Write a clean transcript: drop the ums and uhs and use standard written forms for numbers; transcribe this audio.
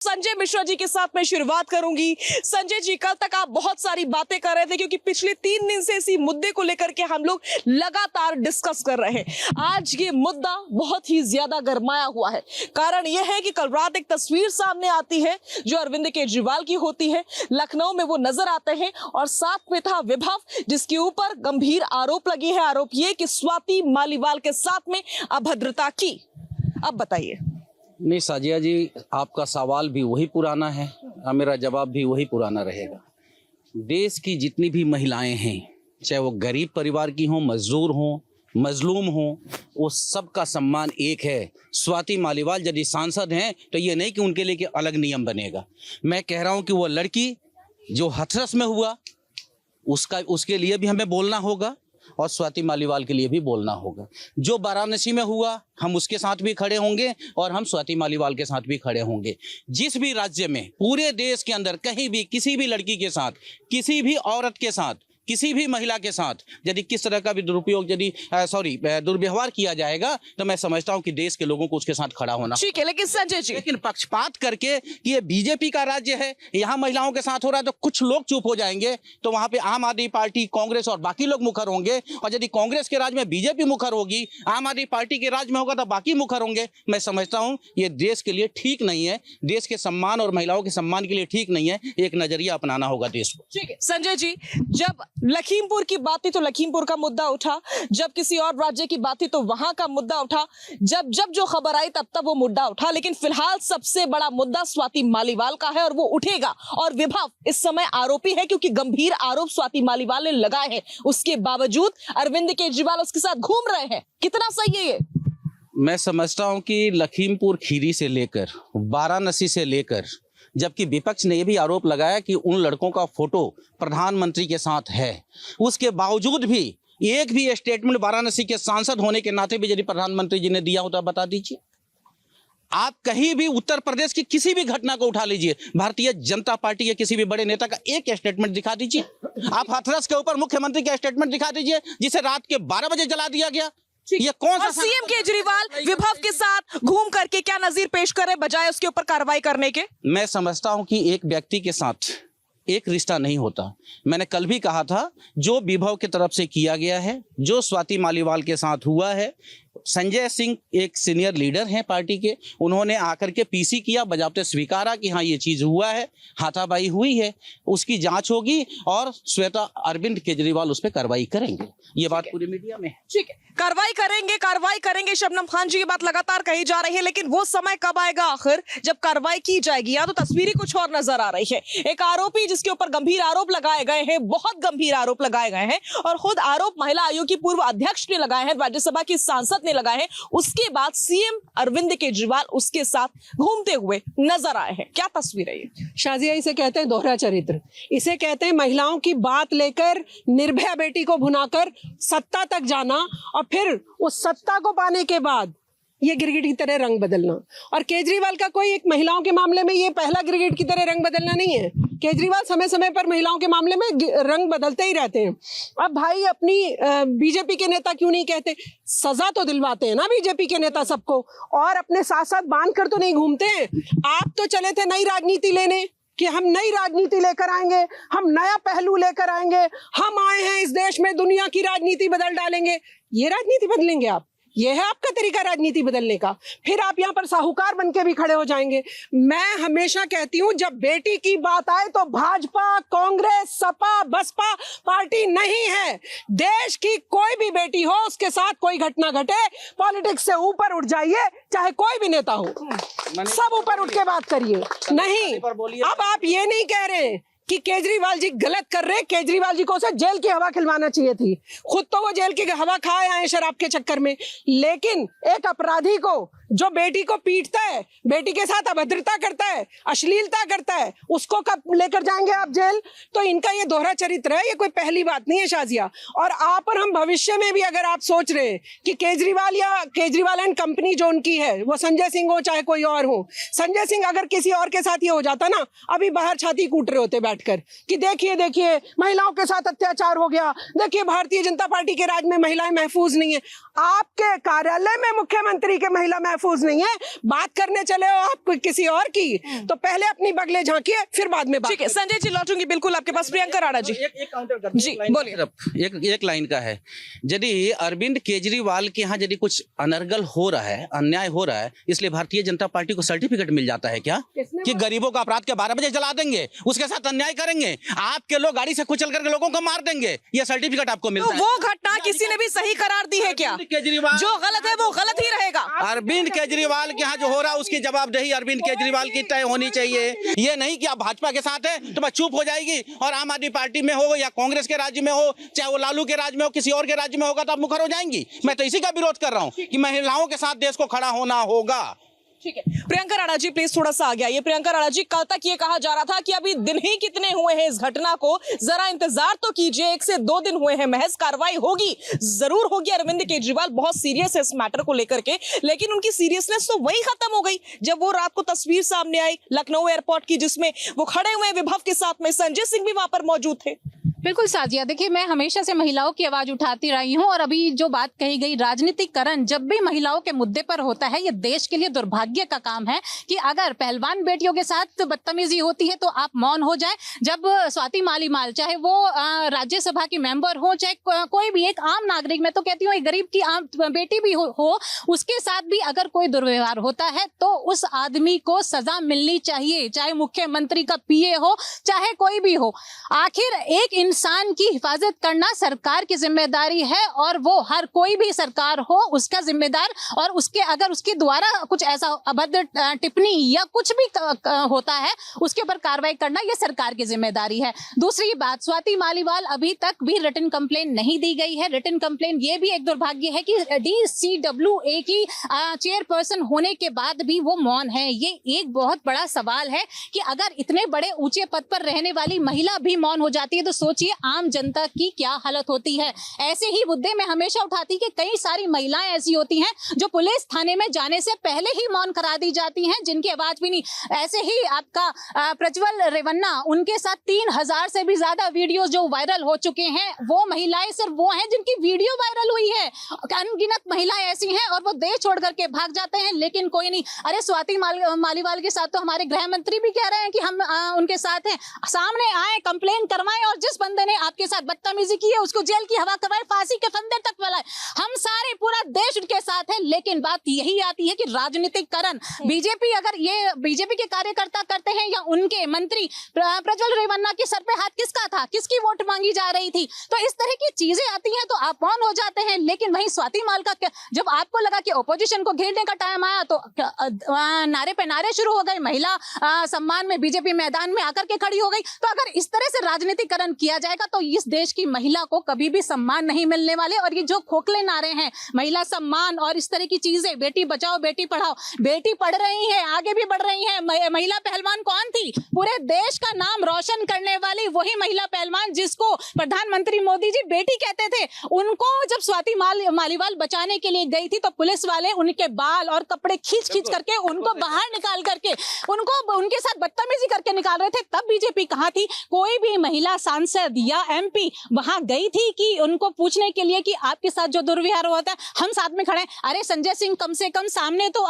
संजय मिश्रा जी के साथ मैं शुरुआत करूंगी। संजय जी, कल तक आप बहुत सारी बातें कर रहे थे क्योंकि पिछले 3 दिन से इसी मुद्दे को लेकर के हम लोग लगातार डिस्कस कर रहे हैं। आज ये मुद्दा बहुत ही ज्यादा गरमाया हुआ है। कारण यह है कि कल रात एक तस्वीर सामने आती है जो अरविंद केजरीवाल की होती है। लखनऊ में वो नजर आते हैं और साथ में था विभव, जिसके ऊपर गंभीर आरोप लगे हैं। आरोप ये कि स्वाति मालीवाल के साथ में अभद्रता की। अब बताइए। नहीं साजिया जी, आपका सवाल भी वही पुराना है और मेरा जवाब भी वही पुराना रहेगा। देश की जितनी भी महिलाएं हैं, चाहे वो गरीब परिवार की हों, मजदूर हों, मजलूम हों, वो सबका सम्मान एक है। स्वाति मालीवाल यदि सांसद हैं तो ये नहीं कि उनके लिए कि अलग नियम बनेगा। मैं कह रहा हूँ कि वो लड़की जो हाथरस में हुआ उसके लिए भी हमें बोलना होगा और स्वाति मालीवाल के लिए भी बोलना होगा। जो वाराणसी में हुआ हम उसके साथ भी खड़े होंगे और हम स्वाति मालीवाल के साथ भी खड़े होंगे। जिस भी राज्य में, पूरे देश के अंदर कहीं भी किसी भी लड़की के साथ, किसी भी औरत के साथ, किसी भी महिला के साथ यदि किस तरह का भी दुर्व्यवहार किया जाएगा तो मैं समझता हूं कि देश के लोगों को उसके साथ खड़ा होना। ठीक है, लेकिन संजय जी, लेकिन पक्षपात करके कि ये बीजेपी का राज्य है, यहाँ महिलाओं के साथ हो रहा है तो कुछ लोग चुप हो जाएंगे, तो वहां पे आम आदमी पार्टी, कांग्रेस और बाकी लोग मुखर होंगे। और यदि कांग्रेस के राज में बीजेपी मुखर होगी, आम आदमी पार्टी के राज में होगा तो बाकी मुखर होंगे। मैं समझता हूँ ये देश के लिए ठीक नहीं है, देश के सम्मान और महिलाओं के सम्मान के लिए ठीक नहीं है। एक नजरिया अपनाना होगा देश को। ठीक है संजय जी, जब लखीमपुर की बात थी तो लखीमपुर का मुद्दा उठा, जब किसी और राज्य की बात थी तो वहां का मुद्दा उठा, जब जो खबर आई तब वो मुद्दा उठा। लेकिन फिलहाल सबसे बड़ा मुद्दा स्वाति मालीवाल का है और वो उठेगा। और विभव इस समय आरोपी है क्योंकि गंभीर आरोप स्वाति मालीवाल ने लगाए हैं। उसके बावजूद अरविंद केजरीवाल उसके साथ घूम रहे हैं। कितना सही है ये? मैं समझता हूं कि लखीमपुर खीरी से लेकर वाराणसी से लेकर, जबकि विपक्ष ने यह भी आरोप लगाया कि उन लड़कों का फोटो प्रधानमंत्री के साथ है, उसके बावजूद भी एक भी स्टेटमेंट वाराणसी के सांसद होने के नाते भी यदि प्रधानमंत्री जी ने दिया होता बता दीजिए। आप कहीं भी उत्तर प्रदेश की किसी भी घटना को उठा लीजिए, भारतीय जनता पार्टी के किसी भी बड़े नेता का एक स्टेटमेंट दिखा दीजिए। आप हाथरस के ऊपर मुख्यमंत्री का स्टेटमेंट दिखा दीजिए जिसे रात के 12 बजे जला दिया गया। ये कौन सा? सीएम केजरीवाल विभव के साथ घूम करके क्या नजीर पेश करे बजाय उसके ऊपर कार्रवाई करने के? मैं समझता हूं कि एक व्यक्ति के साथ एक रिश्ता नहीं होता। मैंने कल भी कहा था, जो विभव की तरफ से किया गया है, जो स्वाति मालीवाल के साथ हुआ है, संजय सिंह एक सीनियर लीडर हैं पार्टी के, उन्होंने आकर के पीसी किया, बजाबते स्वीकारा कि हाँ ये चीज हुआ है, हाथापाई हुई है, उसकी जांच होगी और श्वेता अरविंद केजरीवाल उस पर कार्रवाई करेंगे। ये बात पूरी मीडिया में है। ठीक है, कार्रवाई करेंगे। शबनम खान जी, ये बात लगातार कही जा रही है, लेकिन वो समय कब आएगा आखिर जब कार्रवाई की जाएगी? या तो तस्वीरें कुछ और नजर आ रही है। एक आरोपी जिसके ऊपर गंभीर आरोप लगाए गए हैं, बहुत गंभीर आरोप लगाए गए हैं, और खुद आरोप महिला आयोग की पूर्व अध्यक्ष ने लगाए हैं, राज्यसभा की सांसद ने लगाए हैं। उसके बाद सीएम अरविंद केजरीवाल उसके साथ घूमते हुए नजर आए हैं। क्या तस्वीर है ये? शाजिया, इसे कहते हैं दोहरा चरित्र। इसे कहते हैं महिलाओं की बात लेकर निर्भया बेटी को भुनाकर सत्ता तक जाना और फिर उस सत्ता को पाने के बाद ये गिरगिट की तरह रंग बदलना। और केजरीवाल का कोई एक महिलाओं के मामले में ये पहला गिरगिट की तरह रंग बदलना नहीं है। केजरीवाल समय समय पर महिलाओं के मामले में रंग बदलते ही रहते हैं। अब भाई, अपनी बीजेपी के नेता क्यों नहीं कहते? सजा तो दिलवाते हैं ना बीजेपी के नेता सबको, और अपने साथ साथ बांध कर तो नहीं घूमते हैं। आप तो चले थे नई राजनीति लेने कि हम नई राजनीति लेकर आएंगे, हम नया पहलू लेकर आएंगे, हम आए हैं इस देश में, दुनिया की राजनीति बदल डालेंगे। ये राजनीति बदलेंगे आप? ये है आपका तरीका राजनीति बदलने का? फिर आप यहाँ पर साहूकार बन के भी खड़े हो जाएंगे। मैं हमेशा कहती हूँ, जब बेटी की बात आए तो भाजपा, कांग्रेस, सपा, बसपा पार्टी नहीं है। देश की कोई भी बेटी हो, उसके साथ कोई घटना घटे, पॉलिटिक्स से ऊपर उठ जाइए, चाहे कोई भी नेता हो, सब ऊपर उठ के बात करिए। नहीं, अब आप ये नहीं कह रहे कि केजरीवाल जी गलत कर रहे। केजरीवाल जी को उसे जेल की हवा खिलवाना चाहिए थी। खुद तो वो जेल की हवा खाए आए शराब के चक्कर में, लेकिन एक अपराधी को जो बेटी को पीटता है, बेटी के साथ अभद्रता करता है, अश्लीलता करता है, उसको कब लेकर जाएंगे आप जेल? तो इनका ये दोहरा चरित्र है, ये कोई पहली बात नहीं है शाजिया। और आप और हम भविष्य में भी अगर आप सोच रहे हैं कि केजरीवाल या केजरीवाल एंड कंपनी जो उनकी है, वो संजय सिंह हो चाहे कोई और हो, संजय सिंह अगर किसी और के साथ ये हो जाता ना, अभी बाहर छाती कूट रहे होते बैठकर कि देखिए देखिए महिलाओं के साथ अत्याचार हो गया, देखिए भारतीय जनता पार्टी के राज में महिलाएं महफूज नहीं है। आपके कार्यालय में मुख्यमंत्री के महिला महफूज नहीं है। बात करने चले हो आप किसी और की, तो पहले अपनी बगले झांकिए, फिर बाद में बात। ठीक है संजय जी, लौटूंगी बिल्कुल आपके पास। प्रियंका राणा जी, जी बोलिए। एक लाइन का है, यदि अरविंद केजरीवाल के यहाँ यदि कुछ अनर्गल हो रहा है, अन्याय हो रहा है, इसलिए भारतीय जनता पार्टी को सर्टिफिकेट मिल जाता है क्या कि गरीबों का अपराध के 12 बजे जला देंगे, उसके साथ अन्याय करेंगे, आपके लोग गाड़ी से कुचल करके लोगों को मार देंगे, ये सर्टिफिकेट आपको मिलता तो है। वो घटना किसी ने भी सही करार दी है क्या? केजरीवाल जो गलत है वो गलत ही रहेगा। अरविंद केजरीवाल के यहाँ जो हो रहा है उसकी जवाबदेही अरविंद केजरीवाल की तय होनी चाहिए। ये नहीं कि आप भाजपा के साथ है तो बस चुप हो जाएगी, और आम आदमी पार्टी में हो या कांग्रेस के राज्य में हो, चाहे वो लालू के राज्य में हो, किसी और के राज्य में होगा तो आप मुखर हो जाएंगी। मैं तो इसी का विरोध कर रहा हूँ कि महिलाओं के साथ देश को खड़ा होना होगा। ठीक है प्रियंका राणा जी प्लीज थोड़ा सा आ गया। ये प्रियंका राणा जी, कल तक ये कहा जा रहा था कि अभी दिन ही कितने हुए हैं इस घटना को, जरा इंतजार तो कीजिए, 1 से 2 दिन हुए हैं, महज कार्रवाई होगी, जरूर होगी। अरविंद केजरीवाल बहुत सीरियस है इस मैटर को लेकर के, लेकिन उनकी सीरियसनेस तो वही खत्म हो गई जब वो रात को तस्वीर सामने आई लखनऊ एयरपोर्ट की, जिसमें वो खड़े हुए विभव के साथ में संजय सिंह भी वहां पर मौजूद थे। बिल्कुल साजिया, देखिए मैं हमेशा से महिलाओं की आवाज उठाती रही हूँ, और अभी जो बात कही गई राजनीतिकरण जब भी महिलाओं के मुद्दे पर होता है, ये देश के लिए दुर्भाग्य का काम है कि अगर पहलवान बेटियों के साथ बदतमीजी होती है तो आप मौन हो जाए। जब स्वाति मालीवाल, चाहे वो राज्यसभा की मेंबर हो, चाहे कोई भी एक आम नागरिक, मैं तो कहती हूँ एक गरीब की आम बेटी भी हो, उसके साथ भी अगर कोई दुर्व्यवहार होता है तो उस आदमी को सजा मिलनी चाहिए, चाहे मुख्यमंत्री का पीए हो, चाहे कोई भी हो। आखिर एक इंसान की हिफाजत करना सरकार की जिम्मेदारी है, और वो हर कोई भी सरकार हो उसका जिम्मेदार, और उसके अगर उसके द्वारा कुछ ऐसा अभद्र टिप्पणी या कुछ भी होता है उसके ऊपर कार्रवाई करना ये सरकार की जिम्मेदारी है। दूसरी बात, स्वाति मालीवाल अभी तक भी रिटन कंप्लेन नहीं दी गई है। रिटन कंप्लेन ये भी एक दुर्भाग्य है कि DCWA की चेयरपर्सन होने के बाद भी वो मौन है। ये एक बहुत बड़ा सवाल है कि अगर इतने बड़े ऊंचे पद पर रहने वाली महिला भी मौन हो जाती है तो सोचिए आम जनता की क्या हालत होती है। ऐसे ही मुद्दे में हमेशा उठाती कि कई सारी महिलाएं ऐसी होती हैं जो पुलिस थाने में जाने से पहले ही मौन करा दी जाती हैं, जिनकी आवाज भी नहीं। ऐसे ही आपका प्रज्वल रेवन्ना, उनके साथ 3000 से भी ज्यादा वीडियो जो वायरल हो चुके हैं, वो महिलाएं सिर्फ वो हैं जिनकी वीडियो वायरल हुई है। अनगिनत महिलाएं ऐसी हैं और वो देश छोड़ करके भाग जाते हैं, लेकिन कोई नहीं। अरे स्वाति मालीवाल के साथ तो हमारे गृह मंत्री भी कह रहे हैं कि हम उनके साथ हैं। सामने आए, कंप्लेन करवाएं, और जिस बंदे ने आपके साथ बदतमीजी की है उसको जेल की हवा करवाए, फांसी के फंदे तक फैलाए। हम सारे पूरा देश उनके साथ है। लेकिन बात यही आती है कि राजनीतिकरण, बीजेपी अगर ये बीजेपी के कार्यकर्ता करते हैं या उनके मंत्री, प्रज्वल रेवन्ना के सर पे हाथ किसका था, किसकी वोट मांगी जा रही थी, तो इस तरह की चीजें आती हैं तो आप मौन हो जाते हैं। लेकिन वहीं स्वाति माल का जब आपको लगा कि ओपोजिशन को घेरने का टाइम आया तो नारे पे नारे शुरू हो गए, महिला सम्मान में बीजेपी मैदान में आकर के खड़ी हो गई। तो अगर इस तरह से राजनीतिकरण किया जाएगा तो इस देश की महिला को कभी भी सम्मान नहीं मिलने वाले। और ये जो खोखले नारे हैं, महिला सम्मान और इस तरह की चीजें, बेटी बचाओ बेटी पढ़ाओ, बेटी पढ़ रही है, आगे भी बढ़ रही है। महिला पहलवान कौन थी? पूरे देश का नाम रोशन करने वाली वही महिला पहलवान जिसको प्रधानमंत्री मोदी जी बेटी कहते थे। उनको जब स्वाति मालीवाल बचाने के लिए गई थी तो पुलिस वाले उनके बाल और कपड़े खींच करके उनको बाहर निकाल करके उनको उनके साथ बदतमीजी करके निकाल रहे थे। तब बीजेपी कहाँ थी? कोई भी महिला सांसद या MP वहां गई थी कि उनको पूछने के लिए कि आपके साथ जो दुर्व्यवहार हुआ था हम साथ में खड़े हैं? अरे संजय सिंह कम से कम सामने तो